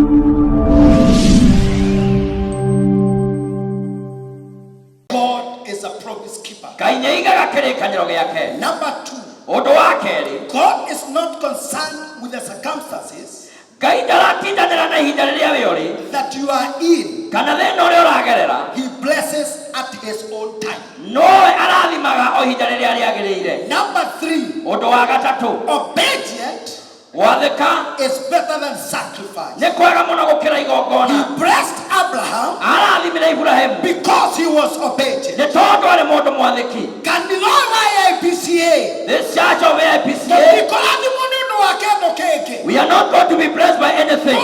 God is a promise keeper. Number 2, God is not concerned with the circumstances that you are in. He blesses at his own time. Number 3, obedient is better than sacrifice. He blessed Abraham because he was obedient. Can the Lord Aipca? This church of Aipca, we are not going to be blessed by anything.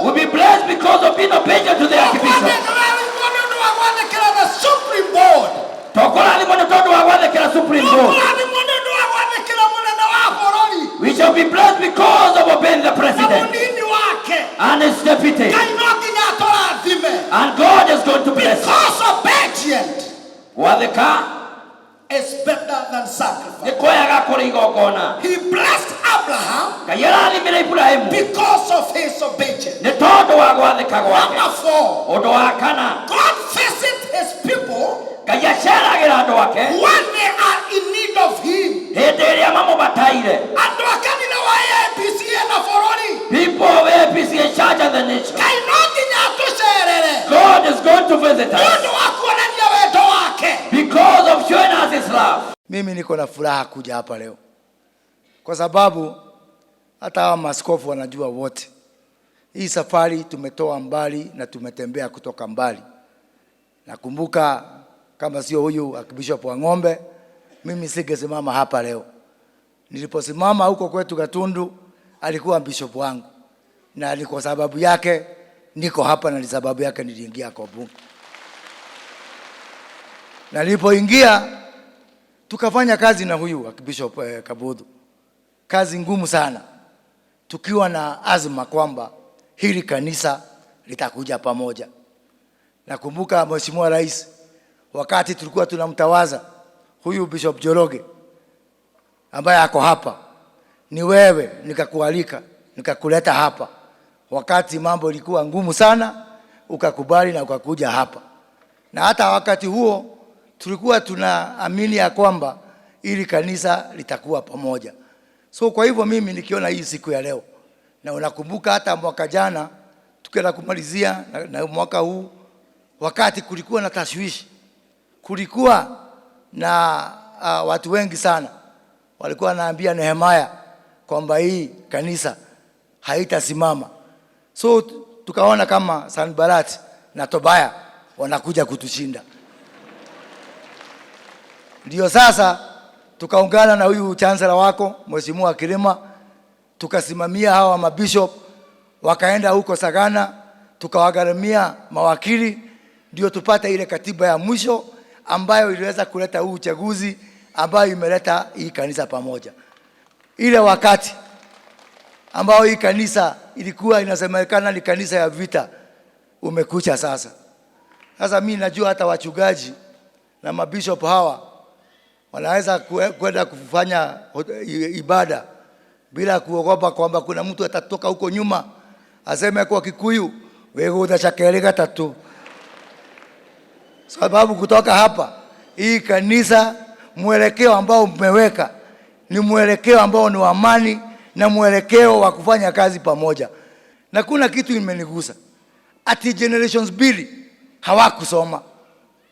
We'll be blessed because of being obedient to the Archbishop. Supreme Board. We shall be blessed because of obeying the president and his deputy. And God is going to bless us. Because obedient is better than sacrifice. He blessed Abraham because of his obedience. Number 4, God visits his people when they are in need of him. People of APC in charge of the nation. God is going to visit us because of showing us his love. Mimi niko na furaha kuja hapa leo kwa sababu hata hawa maaskofu wanajua wote hii safari tumetoa mbali na tumetembea kutoka mbali. Nakumbuka kama sio huyu Archbishop wa Ng'ombe, mimi singesimama hapa leo. Niliposimama huko kwetu Gatundu alikuwa bishop wangu, na ni kwa sababu yake niko hapa, na ni sababu yake niliingia kwa bunge. Na nilipoingia tukafanya kazi na huyu Archbishop Kabudhu, kazi ngumu sana, tukiwa na azma kwamba hili kanisa litakuja pamoja. Nakumbuka Mheshimiwa Rais, wakati tulikuwa tunamtawaza huyu Bishop Joroge ambaye ako hapa, ni wewe nikakualika nikakuleta hapa. Wakati mambo ilikuwa ngumu sana, ukakubali na ukakuja hapa. Na hata wakati huo tulikuwa tunaamini ya kwamba ili kanisa litakuwa pamoja. So kwa hivyo mimi nikiona hii siku ya leo, na unakumbuka hata mwaka jana tukienda kumalizia na mwaka huu, wakati kulikuwa na tashwishi, kulikuwa na watu wengi sana walikuwa wanaambia Nehemia kwamba hii kanisa haitasimama. So tukaona kama Sanbalat na Tobaya wanakuja kutushinda. Ndio sasa tukaungana na huyu chancellor wako Mheshimiwa Kirima, tukasimamia hawa mabishop, wakaenda huko Sagana, tukawagharamia mawakili, ndio tupata ile katiba ya mwisho ambayo iliweza kuleta huu uchaguzi ambayo imeleta hii kanisa pamoja. Ile wakati ambao hii kanisa ilikuwa inasemekana ni kanisa ya vita umekucha sasa. Sasa mimi najua hata wachungaji na mabishop hawa wanaweza kwenda kufanya ibada bila kuogopa kwamba kuna mtu atatoka huko nyuma aseme kwa Kikuyu wewe utachakele gatatu. Sababu kutoka hapa hii kanisa mwelekeo ambao mmeweka ni mwelekeo ambao ni wa amani na mwelekeo wa kufanya kazi pamoja. Na kuna kitu imenigusa. Ati generations mbili hawakusoma.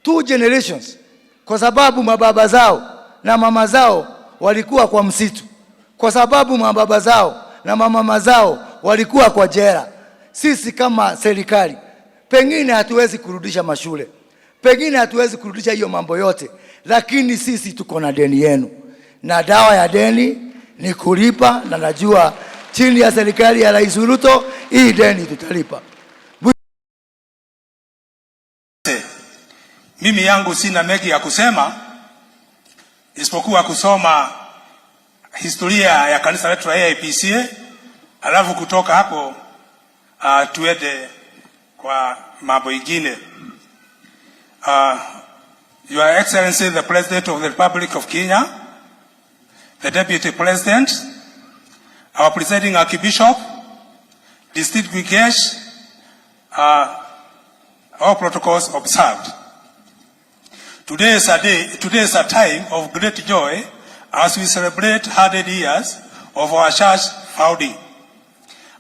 2 generations, kwa sababu mababa zao na mama zao walikuwa kwa msitu. Kwa sababu mababa zao na mama zao walikuwa kwa jela. Sisi kama serikali pengine hatuwezi kurudisha mashule, pengine hatuwezi kurudisha hiyo mambo yote, lakini sisi tuko na deni yenu. Na dawa ya deni ni kulipa, na najua chini ya serikali ya Rais Ruto hii deni tutalipa. Mimi yangu sina mengi ya kusema isipokuwa kusoma historia ya kanisa letu la Aipca, alafu kutoka hapo tuende kwa mambo mengine. Your Excellency the President of the Republic of Kenya, the Deputy President, our Presiding Archbishop, distinguish all protocols observed. Today is a time of great joy as we celebrate 100 years of our church founding.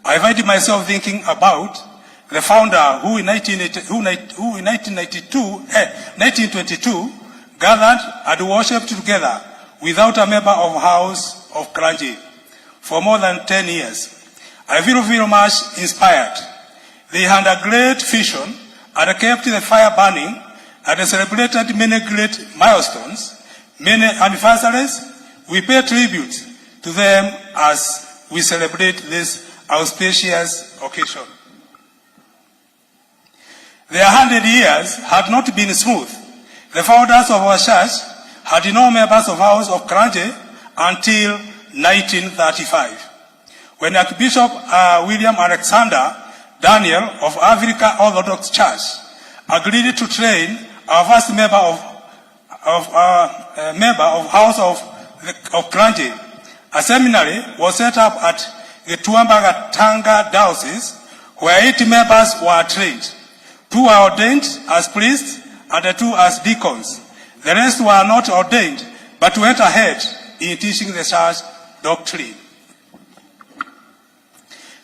I find myself thinking about the founder who in 1922 gathered and worshipped together without a member of House of Clergy for more than 10 years. I feel very much inspired. They had a great vision and kept the fire burning and celebrated many great milestones, many anniversaries. We pay tribute to them as we celebrate this auspicious occasion. Their 100 years had not been smooth. The founders of our church had no members of House of Clergy until 1935, when Archbishop William Alexander Daniel of Africa Orthodox Church agreed to train our first member of House of Clergy. A seminary was set up at the Tuambaga Tanga Diocese, where 8 members were trained. 2 were ordained as priests and 2 as deacons. The rest were not ordained, but went ahead in teaching the church doctrine.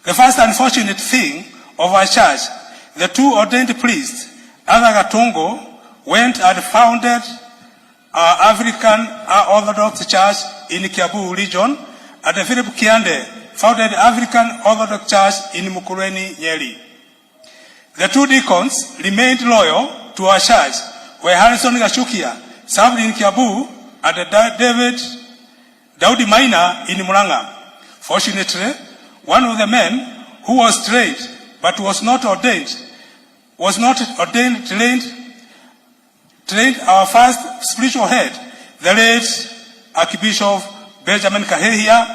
The first unfortunate thing of our church, the 2 ordained priests, Ada Gatongo, went and founded African Orthodox Church in Kiabu region, and Philip Kiande founded African Orthodox Church in Mukureni, Nyeri. The 2 deacons remained loyal to our church, where Harrison Gashukia served in Kiabu and Daudi Maina in Muranga. Fortunately, one of the men who was trained but was not ordained, trained our first spiritual head, the late Archbishop Benjamin Kahehia,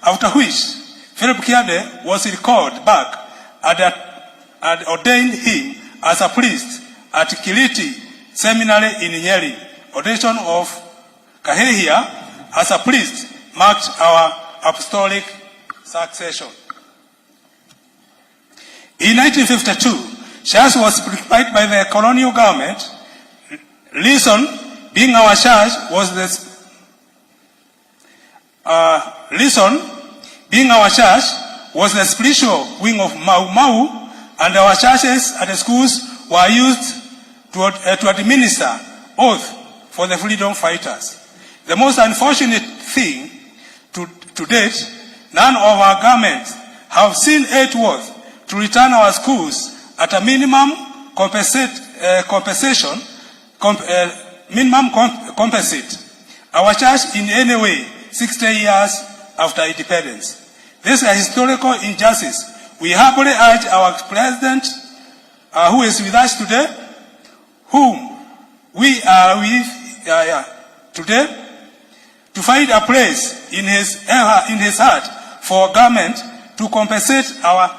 after which Philip Kiande was recalled back and ordained him as a priest at Kiliti Seminary in Nyeri. Ordination of Kahehia as a priest marked our apostolic succession. In 1952, church was preoccupied by the colonial government. Lison, being our church, was the spiritual wing of Mau Mau, and our churches and the schools were used to administer oath for the freedom fighters. The most unfortunate thing to date, none of our governments have seen it worth to return our schools at a minimum compensate our church in any way 60 years after independence. This is a historical injustice. We humbly urge our president, who is with us today, whom we are with today, to find a place in his heart for government to compensate our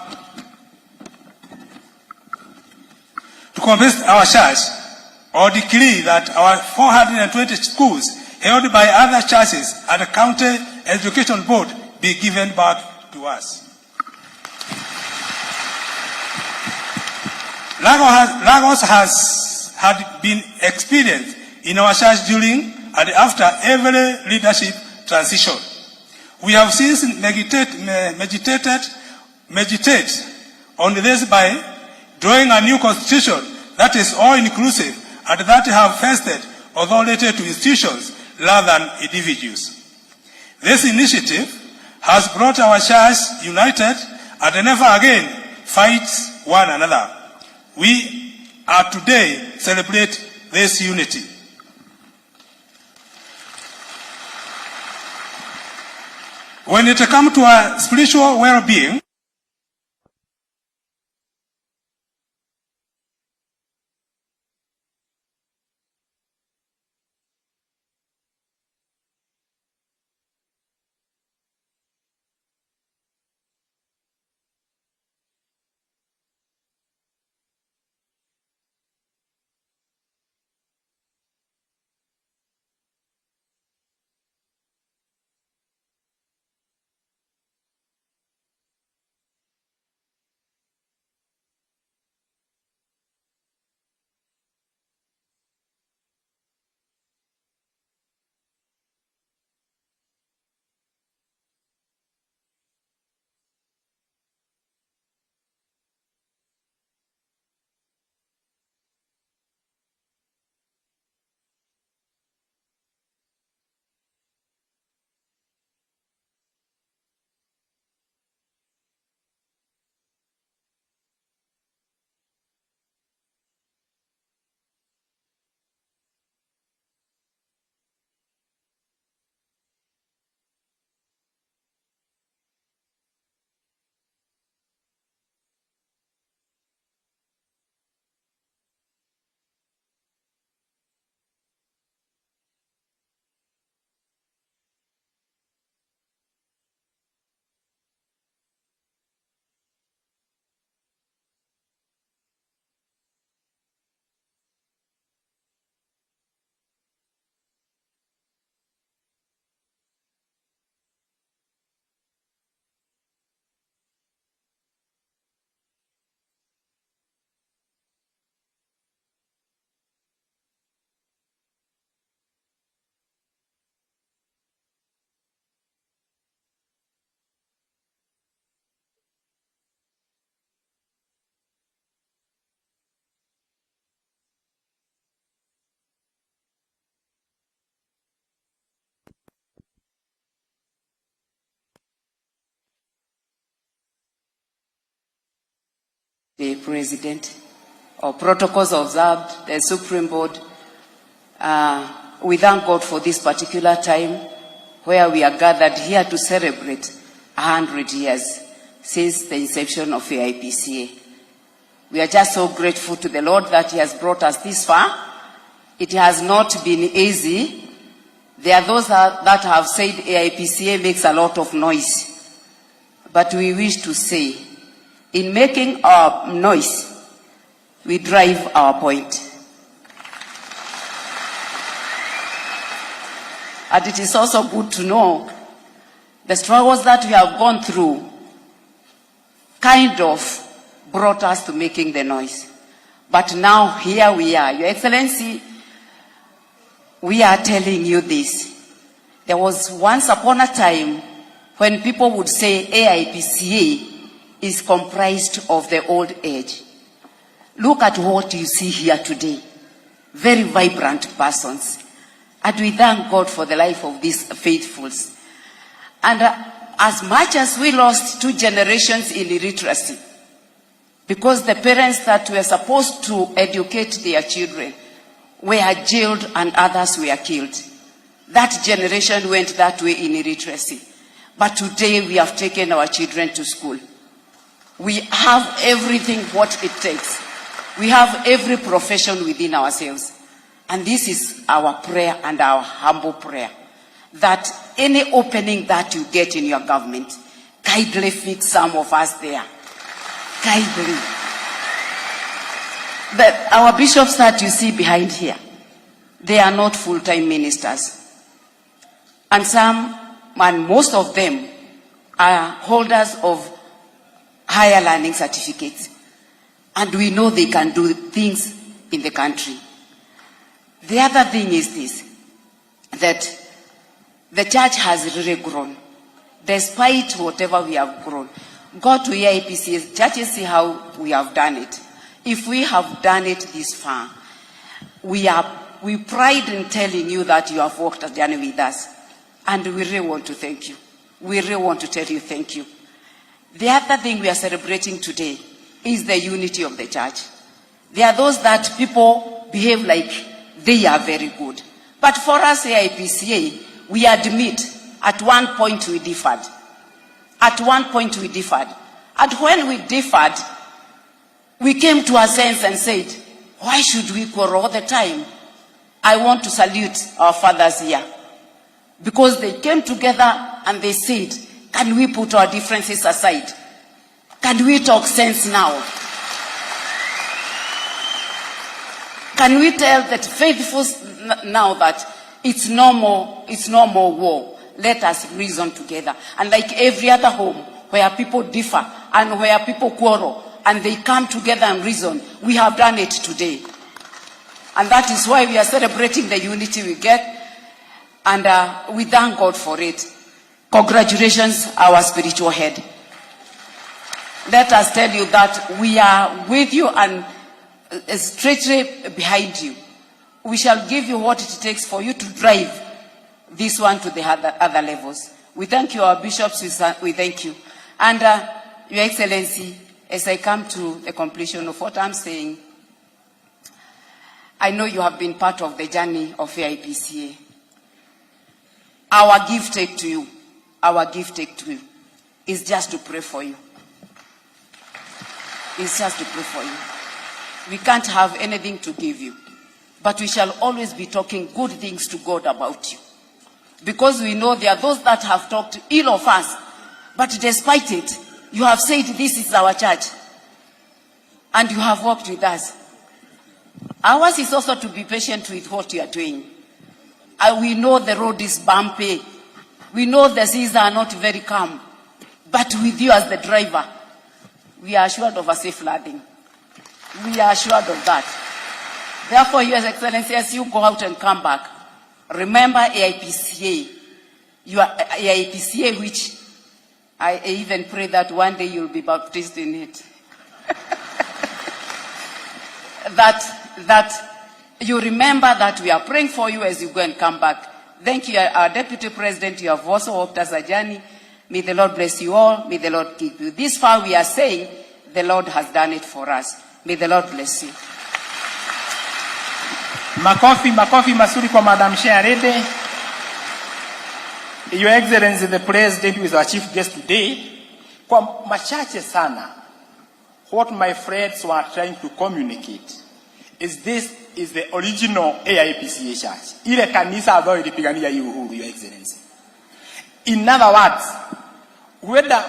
church, or decree that our 420 schools held by other churches and the county education board be given back to us. Lagos has had been experienced in our church during and after every leadership transition. We have since meditate on this by drawing a new constitution that is all-inclusive and that have vested authority to institutions rather than individuals. This initiative has brought our church united and never again fights one another. We are today celebrate this unity. When it comes to our spiritual well-being, the President, or protocols observed, the Supreme Board. We thank God for this particular time where we are gathered here to celebrate 100 years since the inception of AIPCA. We are just so grateful to the Lord that He has brought us this far. It has not been easy. There are those that have said AIPCA makes a lot of noise. But we wish to say, in making our noise, we drive our point. And it is also good to know the struggles that we have gone through kind of brought us to making the noise. But now here we are. Your Excellency, we are telling you this. There was once upon a time when people would say AIPCA is comprised of the old age. Look at what you see here today. Very vibrant persons. And we thank God for the life of these faithfuls. And as much as we lost 2 generations in illiteracy, because the parents that were supposed to educate their children were jailed and others were killed. That generation went that way in illiteracy. But today we have taken our children to school. We have everything what it takes. We have every profession within ourselves. And this is our prayer and our humble prayer, that any opening that you get in your government, kindly fix some of us there. Kindly. Our bishops that you see behind here, they are not full-time ministers. And some, and most of them, are holders of higher learning certificates. And we know they can do things in the country. The other thing is this, that the church has really grown. Despite whatever we have grown. Go to AIPCA, churches see how we have done it. If we have done it this far, we pride in telling you that you have walked a journey with us. And we really want to thank you. We really want to tell you thank you. The other thing we are celebrating today is the unity of the church. There are those that people behave like they are very good. But for us AIPCA, we admit at one point we differed. At one point we differed. And when we differed, we came to a sense and said, why should we quarrel all the time? I want to salute our fathers here. Because they came together and they said, can we put our differences aside? Can we talk sense now? Can we tell that faithfuls now that it's no more war? Let us reason together. And like every other home where people differ and where people quarrel and they come together and reason, we have done it today. And that is why we are celebrating the unity we get. And we thank God for it. Congratulations, our spiritual head. Let us tell you that we are with you and straightly behind you. We shall give you what it takes for you to drive this one to the other levels. We thank you, our bishops, we thank you. And Your Excellency, as I come to the completion of what I'm saying, I know you have been part of the journey of AIPCA. Our gift take to you, is just to pray for you. It's just to pray for you. We can't have anything to give you, but we shall always be talking good things to God about you. Because we know there are those that have talked ill of us, but despite it, you have said this is our church, and you have walked with us. Ours is also to be patient with what you are doing. We know the road is bumpy. We know the seas are not very calm. But with you as the driver, we are assured of a safe landing. We are assured of that. Therefore, Your Excellency, as you go out and come back, remember AIPCA. You are AIPCA, which I even pray that one day you'll be baptized in it. that you remember that we are praying for you as you go and come back. Thank you, our Deputy President. You have also walked us a journey. May the Lord bless you all. May the Lord keep you. This far we are saying the Lord has done it for us. May the Lord bless you. Makofi masuri kwa Madam Sharede. Your Excellency the President, who is our chief guest today, kwa machache sana, what my friends were trying to communicate is this is the original AIPCA church. Ile kanisa ambayo ilipigania hii uhuru, Your Excellency. In other words, whether